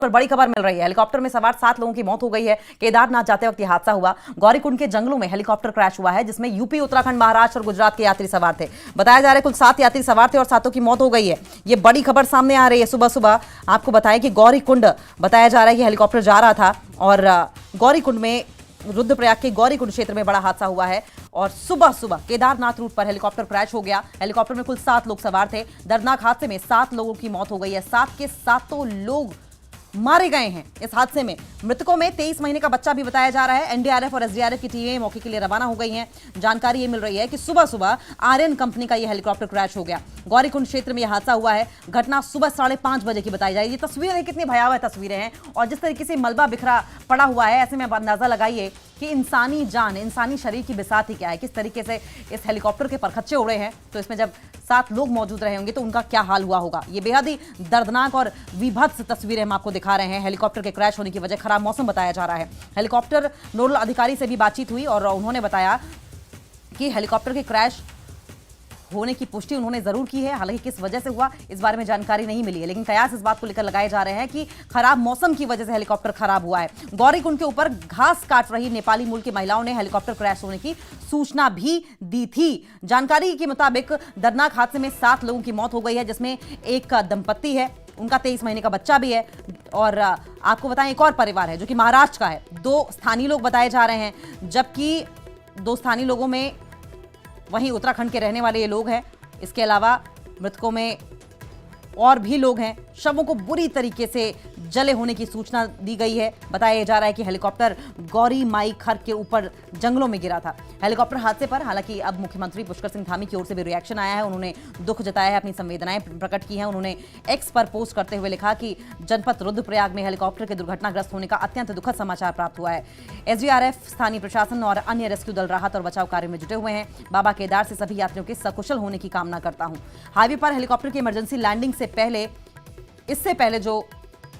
पर बड़ी खबर मिल रही है। हेलीकॉप्टर में सवार 7 लोगों की मौत हो गई है। केदारनाथ जाते वक्त यह हादसा हुआ। गौरीकुंड के जंगलों में हेलीकॉप्टर क्रैश हुआ है, जिसमें यूपी, उत्तराखंड, महाराष्ट्र और गुजरात के यात्री सवार थे। बताया जा रहा है कुल 7 यात्री सवार थे और 7 की मौत हो गई है। ये बड़ी खबर सामने आ रही है। सुबह सुबह आपको बताएं कि गौरीकुंड बताया जा रहा है कि हेलीकॉप्टर जा रहा था और गौरीकुंड में, रुद्रप्रयाग के गौरीकुंड क्षेत्र में बड़ा हादसा हुआ है और सुबह सुबह केदारनाथ रूट पर हेलीकॉप्टर क्रैश हो गया। हेलीकॉप्टर में कुल 7 लोग सवार थे। दर्दनाक हादसे में 7 लोगों की मौत हो गई है। 7 के 7 लोग मारे गए हैं इस हादसे में। मृतकों में 23 महीने का बच्चा भी बताया जा रहा है। एनडीआरएफ और एसडीआरएफ की टीमें मौके के लिए रवाना हो गई हैं। जानकारी ये मिल रही है कि सुबह सुबह आर्यन कंपनी का यह हेलीकॉप्टर क्रैश हो गया। गौरीकुंड क्षेत्र में यह हादसा हुआ है। घटना सुबह 5:30 बजे की बताई जा रही है। ये तस्वीरें कितनी भयावह तस्वीरें हैं और जिस तरीके से मलबा बिखरा पड़ा हुआ है, ऐसे में आप अंदाजा लगाइए कि इंसानी जान, इंसानी शरीर की बिसात ही क्या है। किस तरीके से इस हेलीकॉप्टर के परखच्चे उड़े हैं, तो इसमें जब 7 लोग मौजूद रहे होंगे तो उनका क्या हाल हुआ होगा। ये बेहद ही दर्दनाक और विभत्स तस्वीरें हम आपको दिखा रहे हैं। हेलीकॉप्टर के क्रैश होने की वजह खराब मौसम बताया जा रहा है। हेलीकॉप्टर नोडल अधिकारी से भी बातचीत हुई और उन्होंने बताया कि हेलीकॉप्टर के क्रैश होने की पुष्टि उन्होंने जरूर की है। हालांकि किस वजह से हुआ इस बारे में जानकारी नहीं मिली है, लेकिन कयास इस बात को लेकर लगाए जा रहे हैं कि खराब मौसम की वजह से हेलीकॉप्टर खराब हुआ है। गौरीकुंड के ऊपर घास काट रही नेपाली मूल की महिलाओं ने हेलीकॉप्टर क्रैश होने की सूचना भी दी थी। जानकारी के मुताबिक दर्दनाक हादसे में 7 लोगों की मौत हो गई है, जिसमें एक दंपत्ति है, उनका 23 महीने का बच्चा भी है और आपको बताएं एक और परिवार है जो कि महाराष्ट्र का है। 2 स्थानीय लोग बताए जा रहे हैं, जबकि 2 स्थानीय लोगों में वहीं उत्तराखंड के रहने वाले ये लोग हैं। इसके अलावा मृतकों में और भी लोग हैं। शवों को बुरी तरीके से जले होने की सूचना दी गई है। बताया जा रहा है कि हेलीकॉप्टर गौरी माई खर के ऊपर जंगलों में गिरा था। हेलीकॉप्टर हादसे पर हालांकि अब मुख्यमंत्री पुष्कर सिंह धामी की ओर से भी रिएक्शन आया है। उन्होंने दुख जताया है, अपनी संवेदनाएं प्रकट की हैं। उन्होंने एक्स पर पोस्ट करते हुए लिखा कि जनपद रुद्रप्रयाग में हेलीकॉप्टर के दुर्घटनाग्रस्त होने का अत्यंत दुखद समाचार प्राप्त हुआ है। एसडीआरएफ, स्थानीय प्रशासन और अन्य रेस्क्यू दल राहत और बचाव कार्य में जुटे हुए हैं। बाबा केदार से सभी यात्रियों के सकुशल होने की कामना करता हूं। हाईवे पर हेलीकॉप्टर की इमरजेंसी लैंडिंग से पहले, इससे पहले जो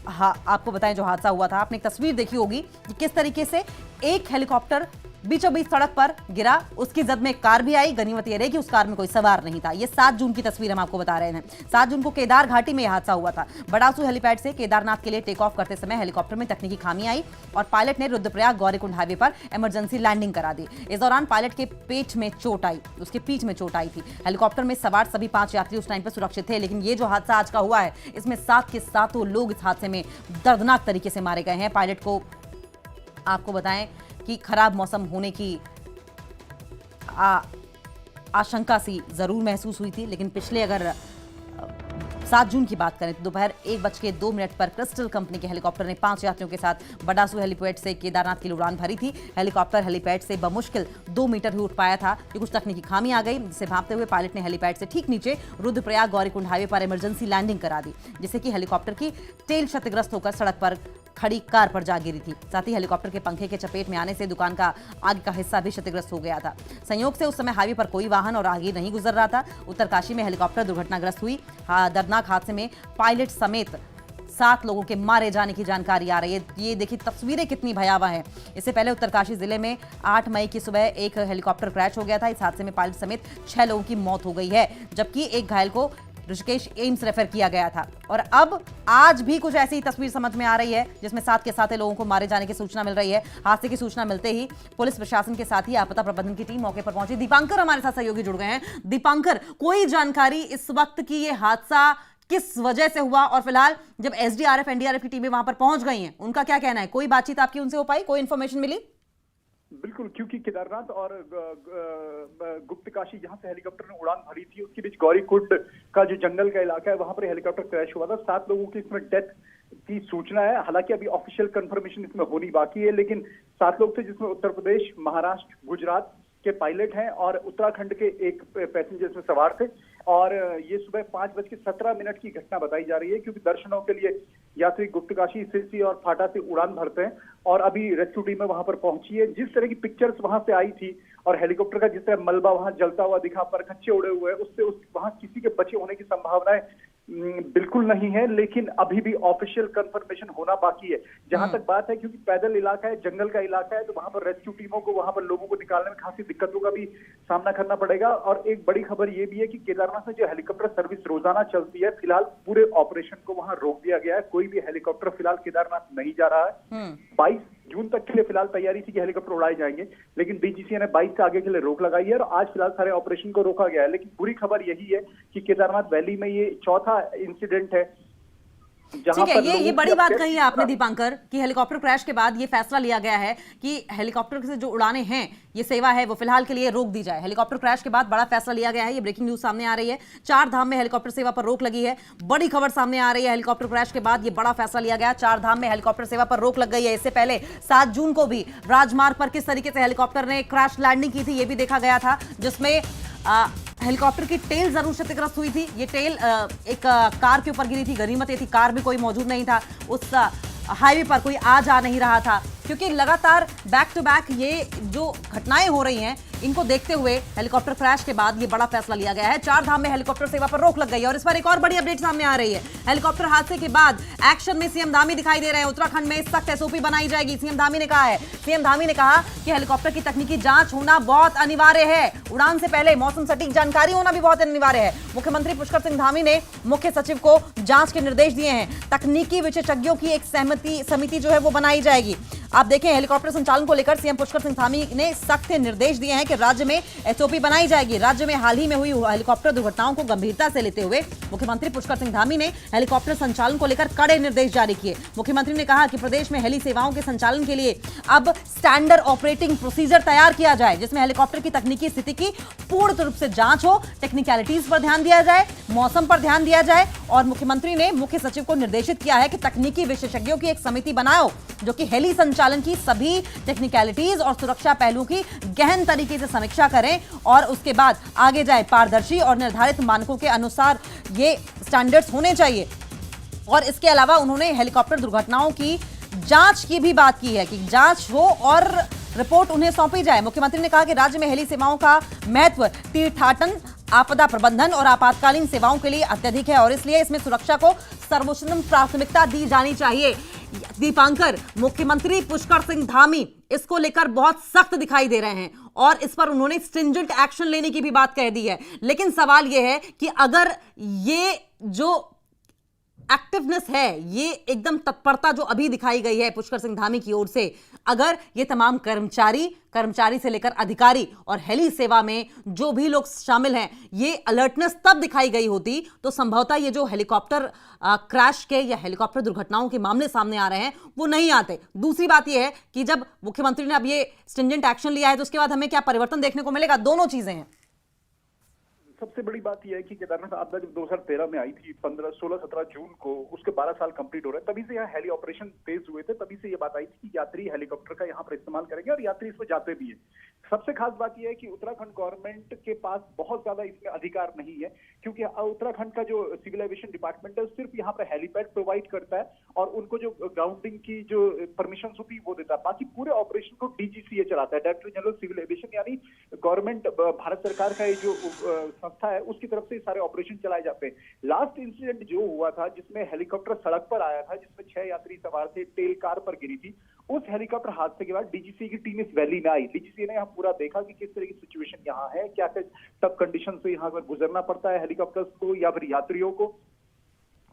आपको बताएं जो हादसा हुआ था, आपने एक तस्वीर देखी होगी कि किस तरीके से एक हेलीकॉप्टर बीचों बीच सड़क पर गिरा। उसकी जद में एक कार भी आई। गनीमत यह रही कि उस कार में कोई सवार नहीं था। ये 7 जून की तस्वीर हम आपको बता रहे हैं। 7 जून को केदार घाटी में यह हादसा हुआ था। बड़ासू हेलीपैड से केदारनाथ के लिए टेक ऑफ करते समय हेलीकॉप्टर में तकनीकी खामी आई और पायलट ने रुद्रप्रयाग गौरीकुंड हाईवे पर इमरजेंसी लैंडिंग करा दी। इस दौरान पायलट के पेट में चोट आई, उसके पीठ में चोट आई थी। हेलीकॉप्टर में सवार सभी 5 यात्री उस टाइम पर सुरक्षित थे, लेकिन ये जो हादसा आज का हुआ है, इसमें 7 के 7 लोग इस हादसे में दर्दनाक तरीके से मारे गए हैं। पायलट को आपको बताएं कि खराब मौसम होने की आशंका सी जरूर महसूस हुई थी, लेकिन पिछले अगर 7 जून की बात करें तो दोपहर 1:02 पर क्रिस्टल कंपनी के हेलीकॉप्टर ने 5 यात्रियों के साथ बडासू हेलीपैड से केदारनाथ के लिए उड़ान भरी थी। हेलीकॉप्टर हेलीपैड से बमुश्किल 2 मीटर ही उठ पाया था कि कुछ तकनीकी खामी आ गई, जिसे भांपते हुए पायलट ने हेलीपैड से ठीक नीचे रुद्रप्रयाग गौरीकुंड हाईवे पर इमरजेंसी लैंडिंग करा दी, जिससे कि हेलीकॉप्टर की टेल क्षतिग्रस्त होकर सड़क पर खड़ी कार पर जा गिरी थी। साथ ही हेलीकॉप्टर के पंखे के चपेट में आने से दुकान का आगे का हिस्सा भी क्षतिग्रस्त हो गया था। संयोग से उस समय हाईवे पर कोई वाहन और आगे नहीं गुजर रहा था। उत्तरकाशी में हेलीकॉप्टर दुर्घटनाग्रस्त हुई। दर्दनाक हादसे में पायलट समेत 7 लोगों के मारे जाने की जानकारी आ रही है। ये देखिए तस्वीरें कितनी भयावह हैं। इससे पहले उत्तरकाशी जिले में 8 मई की सुबह एक हेलीकॉप्टर क्रैश हो गया था। इस हादसे में पायलट समेत 6 लोगों की मौत हो गई है, जबकि एक घायल को ऋषिकेश एम्स रेफर किया गया था। और अब आज भी कुछ ऐसी तस्वीर समझ में आ रही है, जिसमें 7 के 7 लोगों को मारे जाने की सूचना मिल रही है। हादसे की सूचना मिलते ही पुलिस प्रशासन के साथ ही आपदा प्रबंधन की टीम मौके पर पहुंची। दीपांकर हमारे साथ सहयोगी जुड़ गए हैं। दीपांकर, कोई जानकारी इस वक्त की ये हादसा किस वजह से हुआ और फिलहाल जब एसडीआरएफ, एनडीआरएफ की टीमें वहां पर पहुंच गई हैं, उनका क्या कहना है? कोई बातचीत आपकी उनसे हो पाई? कोई इंफॉर्मेशन मिली? बिल्कुल, क्योंकि केदारनाथ और गुप्तकाशी जहां से हेलीकॉप्टर ने उड़ान भरी थी, उसके बीच गौरीकुंड का जो जंगल का इलाका है, वहां पर हेलीकॉप्टर क्रैश हुआ था। 7 लोगों की इसमें डेथ की सूचना है। हालांकि अभी ऑफिशियल कंफर्मेशन इसमें होनी बाकी है, लेकिन 7 लोग थे, जिसमें उत्तर प्रदेश, महाराष्ट्र, गुजरात के पायलट हैं और उत्तराखंड के एक पैसेंजर इसमें सवार थे। और ये सुबह 5:17 की घटना बताई जा रही है, क्योंकि दर्शनों के लिए यात्री गुप्तकाशी, सिरसी और फाटा से उड़ान भरते हैं और अभी रेस्क्यू टीम वहां पर पहुंची है। जिस तरह की पिक्चर्स वहां से आई थी और हेलीकॉप्टर का जिस तरह मलबा वहां जलता हुआ दिखा, परखच्चे उड़े हुए, उससे वहां किसी के बचे होने की संभावनाएं बिल्कुल नहीं है, लेकिन अभी भी ऑफिशियल कंफर्मेशन होना बाकी है। जहां तक बात है, क्योंकि पैदल इलाका है, जंगल का इलाका है, तो वहां पर रेस्क्यू टीमों को, वहां पर लोगों को निकालने में खासी दिक्कतों का भी सामना करना पड़ेगा। और एक बड़ी खबर ये भी है कि केदारनाथ में जो हेलीकॉप्टर सर्विस रोजाना चलती है, फिलहाल पूरे ऑपरेशन को वहां रोक दिया गया है। कोई भी हेलीकॉप्टर फिलहाल केदारनाथ नहीं जा रहा है। 22 जून तक के लिए फिलहाल तैयारी थी कि हेलीकॉप्टर उड़ाए जाएंगे, लेकिन डीजीसीए ने 22 से आगे के लिए रोक लगाई है और आज फिलहाल सारे ऑपरेशन को रोका गया है। लेकिन बुरी खबर यही है कि केदारनाथ वैली में ये चौथा इंसिडेंट है। ठीक है, ये बड़ी बात कही है आपने दीपांकर कि हेलीकॉप्टर क्रैश के बाद ये फैसला लिया गया है कि हेलीकॉप्टर से जो उड़ानें हैं, ये सेवा है, वो फिलहाल के लिए रोक दी जाए। हेलीकॉप्टर क्रैश के बाद बड़ा फैसला लिया गया है। ये ब्रेकिंग न्यूज सामने आ रही है। 4 धाम में हेलीकॉप्टर सेवा पर रोक लगी है। बड़ी खबर सामने आ रही है। हेलीकॉप्टर क्रैश के बाद ये बड़ा फैसला लिया गया। 4 धाम में हेलीकॉप्टर सेवा पर रोक लग गई है। इससे पहले 7 जून को भी राजमार्ग पर किस तरीके से हेलीकॉप्टर ने क्रैश लैंडिंग की थी, ये भी देखा गया था, जिसमें हेलीकॉप्टर की टेल जरूर क्षतिग्रस्त हुई थी। ये टेल एक कार के ऊपर गिरी थी। गनीमत ये थी कार में कोई मौजूद नहीं था, उस हाईवे पर कोई आ जा नहीं रहा था, क्योंकि लगातार बैक टू बैक ये जो घटनाएं हो रही हैं, इनको देखते हुए हेलीकॉप्टर क्रैश के बाद ये बड़ा फैसला लिया गया है। 4 धाम में हेलीकॉप्टर सेवा पर रोक लग गई है। और इस पर एक और बड़ी अपडेट सामने आ रही है। हेलीकॉप्टर हादसे के बाद एक्शन में सीएम धामी दिखाई दे रहे हैं। उत्तराखंड में सख्त एसओपी बनाई जाएगी, सीएम धामी ने कहा है। सीएम धामी ने कहा कि हेलीकॉप्टर की तकनीकी जांच होना बहुत अनिवार्य है। उड़ान से पहले मौसम सटीक जानकारी होना भी बहुत अनिवार्य है। मुख्यमंत्री पुष्कर सिंह धामी ने मुख्य सचिव को जांच के निर्देश दिए हैं। तकनीकी विशेषज्ञों की एक समिति जो है वो बनाई जाएगी। आप देखें, हेलीकॉप्टर संचालन को लेकर सीएम पुष्कर सिंह धामी ने सख्त निर्देश दिए हैं कि राज्य में एसओपी बनाई जाएगी। राज्य में हाल ही में हुई हेलीकॉप्टर दुर्घटनाओं को गंभीरता से लेते हुए मुख्यमंत्री पुष्कर सिंह धामी ने हेलीकॉप्टर संचालन को लेकर कड़े निर्देश जारी किए। मुख्यमंत्री ने कहा कि प्रदेश में हेली सेवाओं के संचालन के लिए अब स्टैंडर्ड ऑपरेटिंग प्रोसीजर तैयार किया जाए, जिसमें हेलीकॉप्टर की तकनीकी स्थिति की पूर्ण रूप से जांच हो, टेक्निकलिटीज पर ध्यान दिया जाए, मौसम पर ध्यान दिया जाए। और मुख्यमंत्री ने मुख्य सचिव को निर्देशित किया है कि तकनीकी विशेषज्ञों की एक समिति बनाओ जो कि हेली संचालन की सभी टेक्निकलिटीज और सुरक्षा पहलुओं की गहन तरीके से समीक्षा करें और उसके बाद आगे जाए। पारदर्शी और निर्धारित मानकों के अनुसार ये स्टैंडर्ड्स होने चाहिए। और इसके अलावा उन्होंने हेलीकॉप्टर दुर्घटनाओं की जांच की भी बात की है कि जांच हो और रिपोर्ट उन्हें सौंपी जाए। मुख्यमंत्री ने कहा कि राज्य में हेली सेवाओं का महत्व तीर्थाटन, आपदा प्रबंधन और आपातकालीन सेवाओं के लिए अत्यधिक है और इसलिए इसमें सुरक्षा को सर्वोच्च प्राथमिकता दी जानी चाहिए। दीपांकर, मुख्यमंत्री पुष्कर सिंह धामी इसको लेकर बहुत सख्त दिखाई दे रहे हैं और इस पर उन्होंने स्ट्रिंजेंट एक्शन लेने की भी बात कह दी है। लेकिन सवाल यह है कि अगर ये जो एक्टिवनेस है, ये एकदम तत्परता जो अभी दिखाई गई है पुष्कर सिंह धामी की ओर से, अगर ये तमाम कर्मचारी से लेकर अधिकारी और हेली सेवा में जो भी लोग शामिल हैं, ये अलर्टनेस तब दिखाई गई होती तो संभवतः ये जो हेलीकॉप्टर क्रैश के या हेलीकॉप्टर दुर्घटनाओं के मामले सामने आ रहे हैं वो नहीं आते। दूसरी बात यह है कि जब मुख्यमंत्री ने अब ये स्ट्रिंजेंट एक्शन लिया है तो उसके बाद हमें क्या परिवर्तन देखने को मिलेगा? दोनों चीजें हैं। सबसे बड़ी बात यह है कि केदारनाथ आपदा जब 2013 में आई थी, 16-17 जून को, उसके 12 साल कंप्लीट हो रहे हैं, तभी से यहाँ हेली ऑपरेशन तेज हुए थे। तभी से ये बात आई थी कि यात्री हेलीकॉप्टर का यहाँ पर इस्तेमाल करेंगे और यात्री इसमें जाते भी है। सबसे खास बात यह है कि उत्तराखंड गवर्नमेंट के पास बहुत ज्यादा इसमें अधिकार नहीं है, क्योंकि उत्तराखंड का जो सिविल एविएशन डिपार्टमेंट है सिर्फ यहाँ पर हेलीपैड प्रोवाइड करता है और उनको जो ग्राउंडिंग की जो परमिशन होती है वो देता है। बाकी पूरे ऑपरेशन को डीजीसीए चलाता है, डायरेक्टर जनरल सिविल एविएशन, यानी गवर्नमेंट, भारत सरकार का ये जो संस्था है उसकी तरफ से सारे ऑपरेशन चलाए जाते हैं। लास्ट इंसिडेंट जो हुआ था जिसमें हेलीकॉप्टर सड़क पर आया था, जिसमें 6 यात्री सवार थे, टेल कार पर गिरी थी, उस हेलीकॉप्टर हादसे के बाद डीजीसी की टीम इस वैली में आई। डीजीसी ने यहाँ पूरा देखा कि किस तरह की सिचुएशन यहाँ है, क्या क्या टफ कंडीशन से यहाँ पर गुजरना पड़ता है हेलीकॉप्टर्स को या फिर यात्रियों को।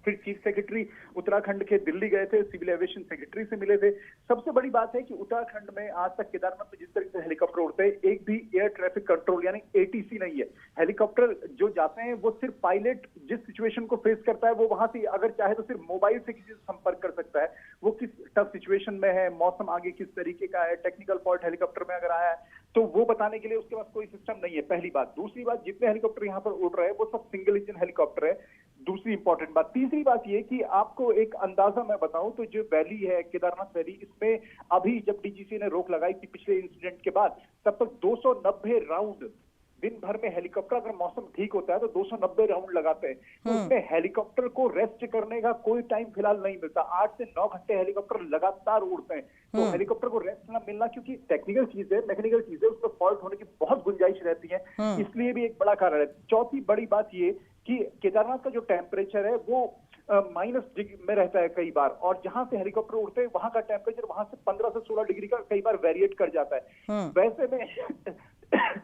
फिर चीफ सेक्रेटरी उत्तराखंड के दिल्ली गए थे, सिविल एविएशन सेक्रेटरी से मिले थे। सबसे बड़ी बात है कि उत्तराखंड में आज तक केदारनाथ में जिस तरह से हेलीकॉप्टर उड़ते हैं, एक भी एयर ट्रैफिक कंट्रोल यानी एटीसी नहीं है। हेलीकॉप्टर जो जाते हैं वो सिर्फ पायलट जिस सिचुएशन को फेस करता है वो वहां से अगर चाहे तो सिर्फ मोबाइल से किसी से संपर्क कर सकता है, वो किस टफ सिचुएशन में है, मौसम आगे किस तरीके का है, टेक्निकल फॉल्ट हेलीकॉप्टर में अगर आया है तो वो बताने के लिए उसके पास कोई सिस्टम नहीं है, पहली बात। दूसरी बात, जितने हेलीकॉप्टर यहाँ पर उड़ रहे हैं वो सब सिंगल इंजन हेलीकॉप्टर है, दूसरी इंपॉर्टेंट बात। तीसरी बात ये कि आपको एक अंदाजा मैं बताऊं तो जो वैली है केदारनाथ वैली, इसमें अभी जब डीजीसी ने रोक लगाई थी पिछले इंसिडेंट के बाद, तब तक 290 राउंड दिन भर में हेलीकॉप्टर, अगर मौसम ठीक होता है तो 290 राउंड लगाते हैं। तो उसमें हेलीकॉप्टर को रेस्ट करने का कोई टाइम फिलहाल नहीं मिलता। 8 से 9 घंटे हेलीकॉप्टर लगातार उड़ते हैं, तो हेलीकॉप्टर को रेस्ट ना मिलना, क्योंकि टेक्निकल चीज है, मैकेनिकल चीज है, उस पर फॉल्ट होने की बहुत गुंजाइश रहती है, इसलिए भी एक बड़ा कारण है। चौथी बड़ी बात ये कि केदारनाथ का जो टेम्परेचर है वो माइनस डिग्री में रहता है कई बार, और जहां से हेलीकॉप्टर उड़ते हैं वहां का टेम्परेचर वहां से 15 से 16 डिग्री का कई बार वेरिएट कर जाता है। वैसे में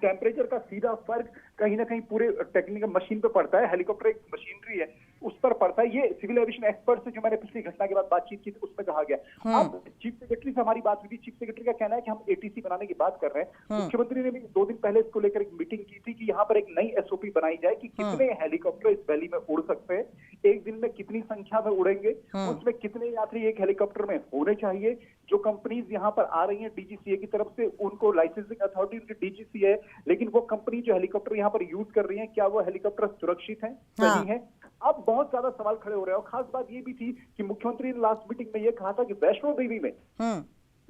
टेम्परेचर का सीधा फर्क कहीं ना कहीं पूरे टेक्निकल मशीन पे पड़ता है। हेलीकॉप्टर एक मशीनरी है, उस पर पड़ता है। ये सिविल एविएशन एक्सपर्ट से जो मैंने पिछली घटना के बाद बातचीत की थी उसमें कहा गया। अब चीफ सेक्रेटरी से हमारी बात हुई थी, चीफ सेक्रेटरी का कहना है कि हम एटीसी बनाने की बात कर रहे हैं। मुख्यमंत्री ने भी 2 दिन पहले इसको लेकर एक मीटिंग की थी कि यहाँ पर एक नई एसओपी बनाई जाए कि कितने हेलीकॉप्टर इस वैली में उड़ सकते हैं, एक दिन में कितनी संख्या में उड़ेंगे, उसमें कितने यात्री एक हेलीकॉप्टर में होने चाहिए। जो कंपनीज यहाँ पर आ रही हैं डीजीसीए की तरफ से, उनको लाइसेंसिंग अथॉरिटी उनकी डीजीसीए है, लेकिन वो कंपनी जो हेलीकॉप्टर यहाँ पर यूज कर रही है, क्या वो हेलीकॉप्टर सुरक्षित है, सही है? अब बहुत ज्यादा सवाल खड़े हो रहे हैं। और खास बात ये भी थी कि मुख्यमंत्री ने लास्ट मीटिंग में ये कहा था कि वैष्णो देवी में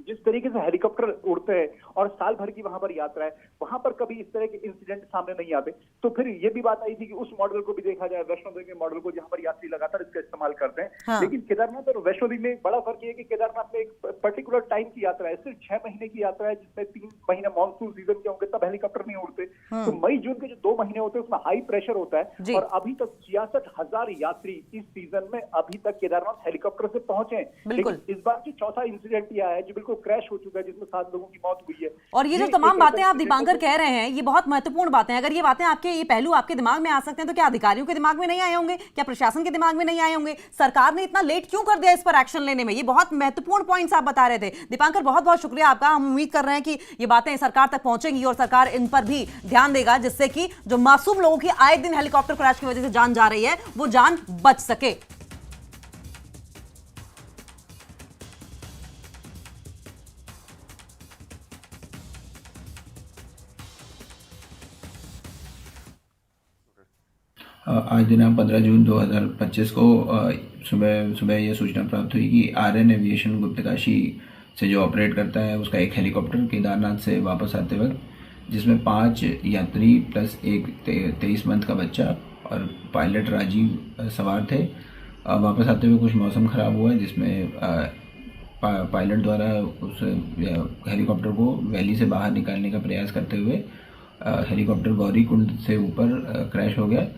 जिस तरीके से हेलीकॉप्टर उड़ते हैं और साल भर की वहां पर यात्रा है, वहां पर कभी इस तरह के इंसिडेंट सामने नहीं आते। तो फिर ये भी बात आई थी कि उस मॉडल को भी देखा जाए, वैष्णो देवी मॉडल को, जहां पर यात्री लगातार इसका इस्तेमाल करते हैं। लेकिन केदारनाथ और वैष्णो देवी में बड़ा फर्क ये है कि केदारनाथ में एक पर्टिकुलर टाइम की यात्रा है, सिर्फ 6 महीने की यात्रा है, जिसमें 3 महीने मानसून सीजन के होंगे तब हेलीकॉप्टर नहीं उड़ते। तो मई जून के जो 2 महीने होते हैं उसमें हाई प्रेशर होता है, और अभी तक 66,000 यात्री इस सीजन में अभी तक केदारनाथ हेलीकॉप्टर से पहुंचे हैं। लेकिन इस बार की चौथा इंसिडेंट यह है जो बिल्कुल क्रैश हो चुका है, जिसमें 7 लोगों की मौत हुई है। और ये जो तमाम बातें आप दीपांकर कह रहे हैं, ये बहुत महत्वपूर्ण बातें हैं। अगर ये बातें आपके, ये पहलू आपके दिमाग में आ सकते हैं, तो क्या अधिकारियों के दिमाग में नहीं आए होंगे? क्या प्रशासन के दिमाग में नहीं आए होंगे? सरकार ने इतना लेट क्यों कर दिया इस पर एक्शन लेने में? ये बहुत महत्वपूर्ण पॉइंट्स आप बता रहे थे। दीपांकर, बहुत बहुत शुक्रिया आपका। हम उम्मीद कर रहे हैं कि ये बातें सरकार तक पहुंचेंगी और सरकार इन पर भी ध्यान देगा, जिससे कि जो मासूम लोगों की आए दिन हेलीकॉप्टर क्रैश की वजह से जान जा रही है, वो जान बच सके। आज दिनांक 15 जून 2025 को सुबह ये सूचना प्राप्त हुई कि आर्यन एविएशन गुप्तकाशी से जो ऑपरेट करता है उसका एक हेलीकॉप्टर केदारनाथ से वापस आते वक्त, जिसमें 5 यात्री प्लस एक 23 मंथ का बच्चा और पायलट राजीव सवार थे। वापस आते हुए कुछ मौसम ख़राब हुआ, जिसमें पायलट द्वारा उस हेलीकॉप्टर को वैली से बाहर निकालने का प्रयास करते हुए हेलीकॉप्टर गौरी कुंड से ऊपर क्रैश हो गया।